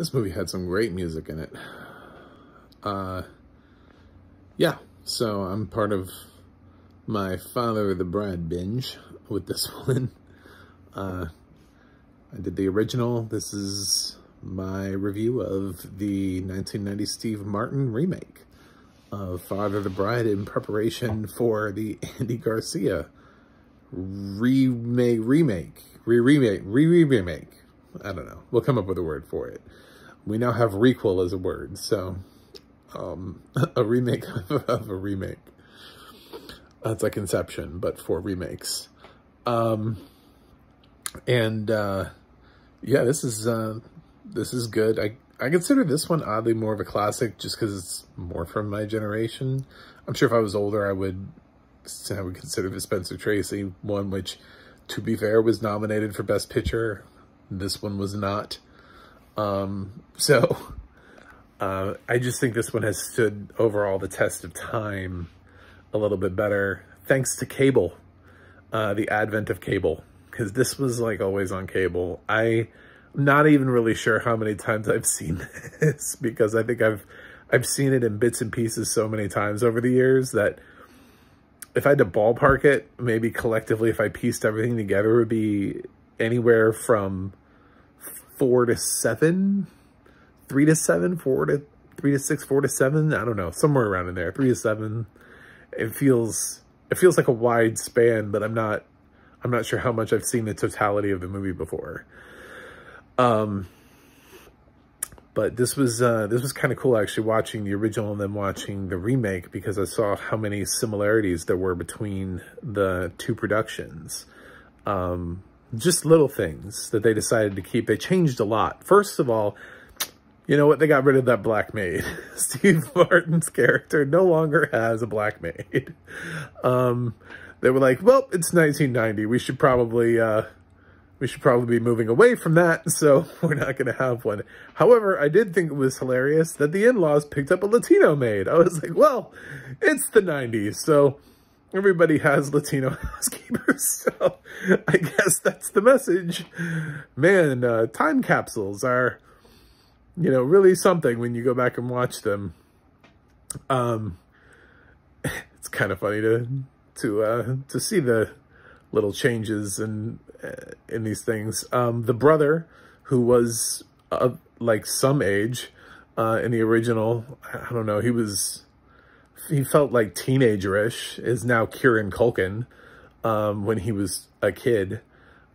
This movie had some great music in it. Yeah, so I'm part of my Father of the Bride binge with this one. I did the original. This is my review of the 1990 Steve Martin remake of Father of the Bride in preparation for the Andy Garcia remake. I don't know. We'll come up with a word for it. We now have requel as a word, so a remake of a remake. It's like Inception, but for remakes. Yeah, this is good. I consider this one oddly more of a classic just because it's more from my generation. I'm sure if I was older, I would consider the Spencer Tracy one, which, to be fair, was nominated for Best Picture. This one was not. I just think this one has stood overall the test of time a little bit better, thanks to cable, the advent of cable, because this was like always on cable. I'm not even really sure how many times I've seen this, because I think I've seen it in bits and pieces so many times over the years that if I had to ballpark it, maybe collectively, if I pieced everything together, it would be anywhere from 4 to 7, 3 to 7, 3 to 6, 4 to 7. I don't know, somewhere around in there, 3 to 7. It feels like a wide span, but I'm not sure how much I've seen the totality of the movie before. But this was kind of cool actually, watching the original and then watching the remake, because I saw how many similarities there were between the two productions. Just little things that they decided to keep. They changed a lot. First of all, you know what? They got rid of that black maid. Steve Martin's character no longer has a black maid. They were like, well, it's 1990. We should probably be moving away from that, so we're not going to have one. However, I did think it was hilarious that the in-laws picked up a Latino maid. I was like, well, it's the 90s, so everybody has Latino housekeepers, so I guess that's the message. Man, time capsules are, you know, really something when you go back and watch them. It's kind of funny to see the little changes in these things. The brother, who was like some age in the original, I don't know, he felt like teenager-ish, is now Kieran Culkin when he was a kid.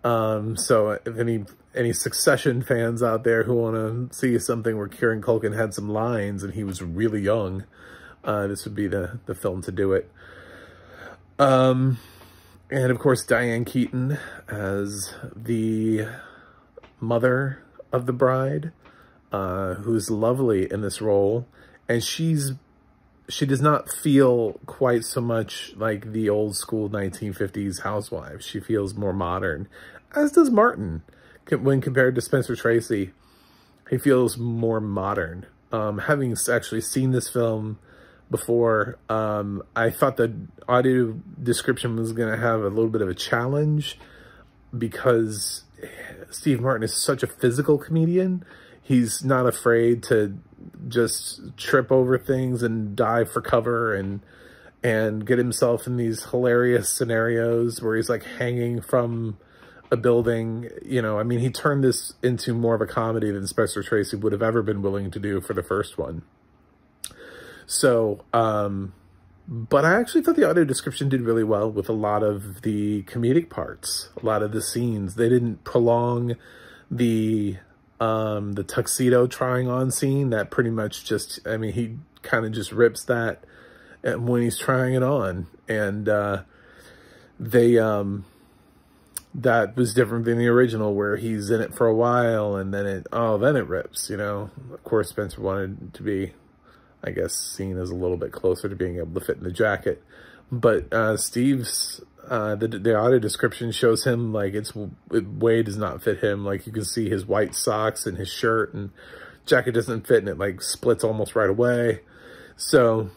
So if any Succession fans out there who want to see something where Kieran Culkin had some lines and he was really young, this would be the film to do it. And of course, Diane Keaton as the mother of the bride, who's lovely in this role. And she does not feel quite so much like the old school 1950s housewife. She feels more modern, as does Martin. When compared to Spencer Tracy, he feels more modern. Having actually seen this film before, I thought the audio description was going to have a little bit of a challenge, because Steve Martin is such a physical comedian. He's not afraid to just trip over things and dive for cover and get himself in these hilarious scenarios where he's like hanging from a building. You know, I mean, he turned this into more of a comedy than Spencer Tracy would have ever been willing to do for the first one. So, but I actually thought the audio description did really well with a lot of the comedic parts, a lot of the scenes. They didn't prolong the tuxedo trying on scene that pretty much just, I mean, he kind of just rips that when he's trying it on. And, that was different than the original, where he's in it for a while and then it rips, you know. Of course, Spencer wanted to be, I guess, seen as a little bit closer to being able to fit in the jacket. But Steve's, the audio description shows him like it way does not fit him. Like, you can see his white socks and his shirt and jacket doesn't fit, and it like splits almost right away. So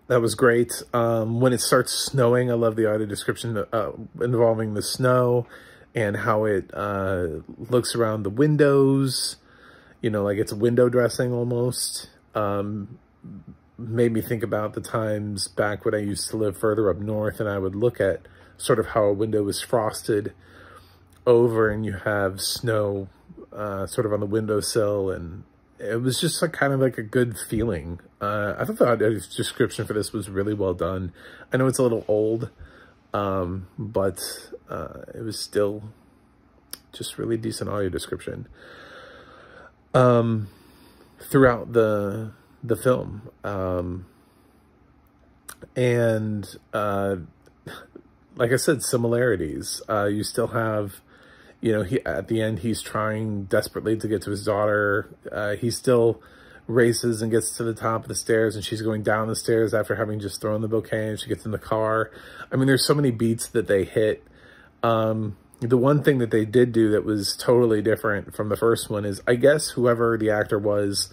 that was great. When it starts snowing, I love the audio description involving the snow and how it looks around the windows you know, like it's window dressing almost. Made me think about the times back when I used to live further up north, and I would look at sort of how a window was frosted over and you have snow sort of on the windowsill, and it was just like kind of like a good feeling. I thought the audio description for this was really well done. I know it's a little old, but it was still just really decent audio description throughout the film. And like I said, similarities. You still have, you know, at the end, he's trying desperately to get to his daughter. He still races and gets to the top of the stairs, and she's going down the stairs after having just thrown the bouquet, and she gets in the car. I mean, there's so many beats that they hit. The one thing that they did do that was totally different from the first one is, I guess whoever the actor was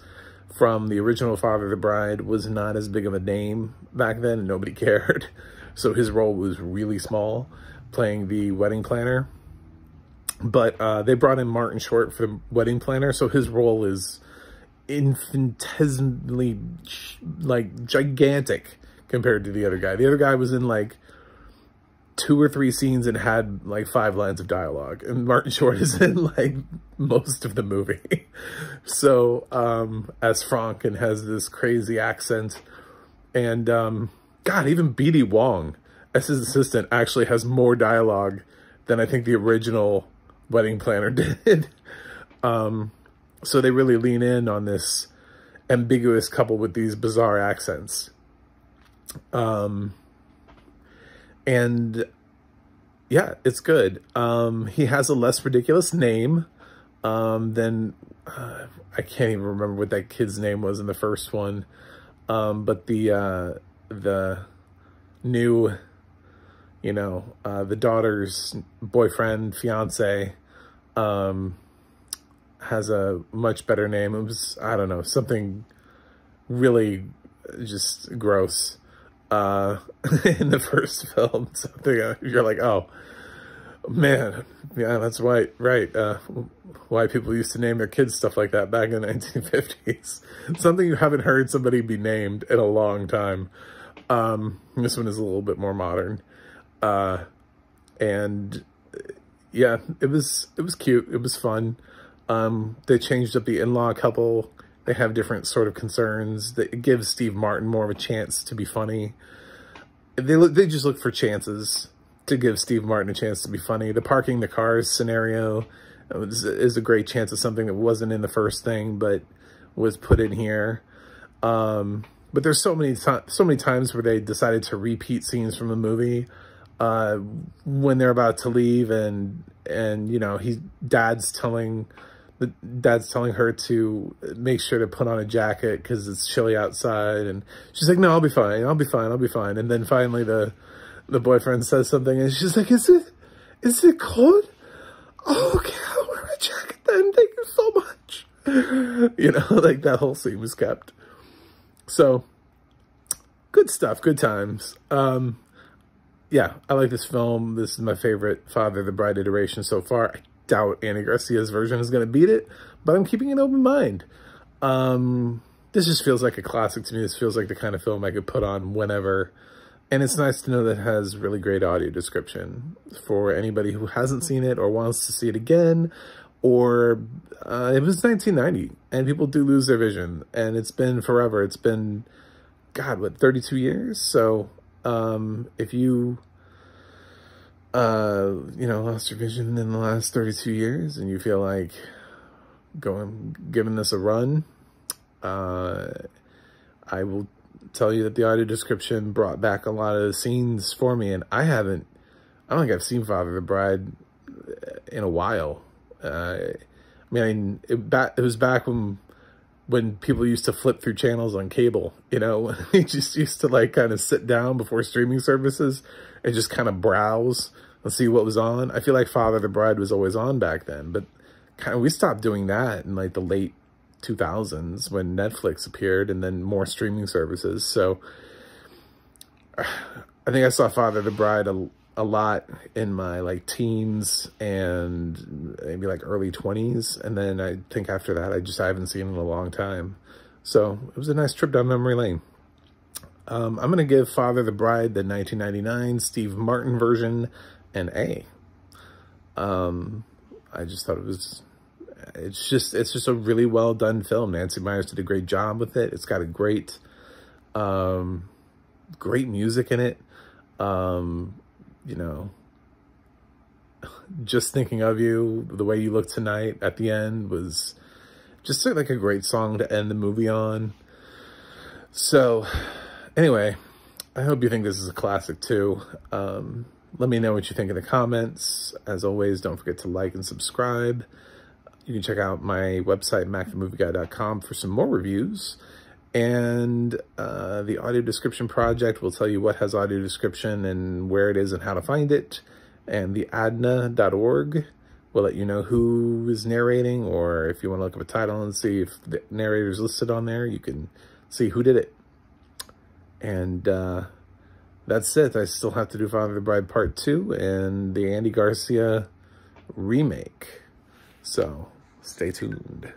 from the original Father of the Bride was not as big of a name back then, and nobody cared. So his role was really small, playing the wedding planner. But they brought in Martin Short for the wedding planner, so his role is infinitesimally, like, gigantic compared to the other guy. The other guy was in, like, 2 or 3 scenes and had, like, 5 lines of dialogue. And Martin Short is in, like, most of the movie. So, as Frank, and has this crazy accent. And, God, even B.D. Wong, as his assistant, actually has more dialogue than I think the original wedding planner did. So they really lean in on this ambiguous couple with these bizarre accents. And yeah, it's good. He has a less ridiculous name than, I can't even remember what that kid's name was in the first one. But the new, you know, the daughter's boyfriend, fiance, has a much better name. It was, I don't know, something really just gross. In the first film, something you're like, oh man, yeah, that's right. Why people used to name their kids stuff like that back in the 1950s. Something you haven't heard somebody be named in a long time. This one is a little bit more modern, and yeah, it was cute. It was fun. They changed up the in-law couple. They have different sort of concerns. That gives Steve Martin more of a chance to be funny. They just look for chances to give Steve Martin a chance to be funny. The parking the cars scenario is a great chance of something that wasn't in the first thing, but was put in here. But there's so many times where they decided to repeat scenes from the movie when they're about to leave, and you know, dad's telling her to make sure to put on a jacket because it's chilly outside, and she's like, no, I'll be fine. And then finally the boyfriend says something, and she's like, is it cold? Oh, okay, I'll wear a jacket then. Thank you so much. You know, like, that whole scene was kept. So, good stuff, good times. Yeah, I like this film. This is my favorite Father of the Bride iteration so far. I doubt Andy Garcia's version is going to beat it, but I'm keeping an open mind. This just feels like a classic to me. This feels like the kind of film I could put on whenever. And it's nice to know that it has really great audio description for anybody who hasn't seen it or wants to see it again. Or it was 1990, and people do lose their vision. And it's been forever. It's been, God, what, 32 years? So if you... you know, lost your vision in the last 32 years and you feel like giving this a run, I will tell you that the audio description brought back a lot of the scenes for me, and I don't think I've seen Father of the Bride in a while. I mean, it was back when people used to flip through channels on cable, you know. You just used to, like, kind of sit down before streaming services and just kind of browse and see what was on. I feel like Father of the Bride was always on back then, but kind of we stopped doing that in, like, the late 2000s when Netflix appeared, and then more streaming services. So I think I saw Father of the Bride a lot in my like teens and maybe like early 20s. And then I think after that, I haven't seen it in a long time. So it was a nice trip down memory lane. I'm going to give Father the Bride, the 1999 Steve Martin version, an A. I just thought it's just a really well done film. Nancy Meyers did a great job with it. It's got a great, great music in it. You know, Just Thinking of You, The Way You Look Tonight at the end was just like a great song to end the movie on. So anyway, I hope you think this is a classic too. Let me know what you think in the comments. As always, don't forget to like and subscribe. You can check out my website, macthemovieguy.com, for some more reviews. And the audio description project will tell you what has audio description and where it is and how to find it. And the adna.org will let you know who is narrating, or if you want to look up a title and see if the narrator is listed on there, you can see who did it. And that's it. I still have to do Father the Bride Part 2 and the Andy Garcia remake. So stay tuned.